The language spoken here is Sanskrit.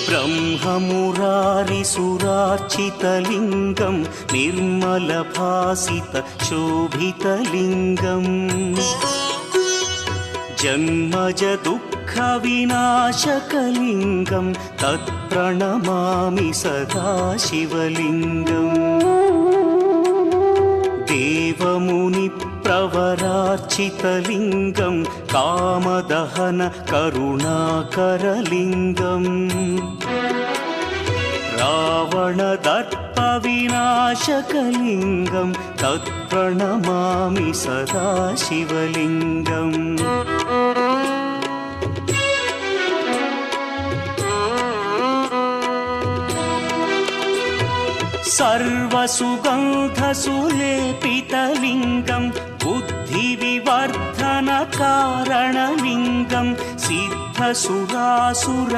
ब्रह्ममुरारिसुरार्चितलिङ्गं निर्मलभासितशोभितलिङ्गम् जन्मज दुःखविनाशकलिङ्गं तत्प्रणमामि सदा शिवलिङ्गम् देवमुनिप्रवरार्चितलिङ्गं कामदहन करुणाकरलिङ्गम् रावणदर्पविनाशकलिङ्गं तत्प्रणमामि सदा शिवलिङ्गम् सर्वसुगन्धसुलेपितलिङ्गं बुद्धिविवर्धनकारणलिङ्गं सिद्धसुरासुर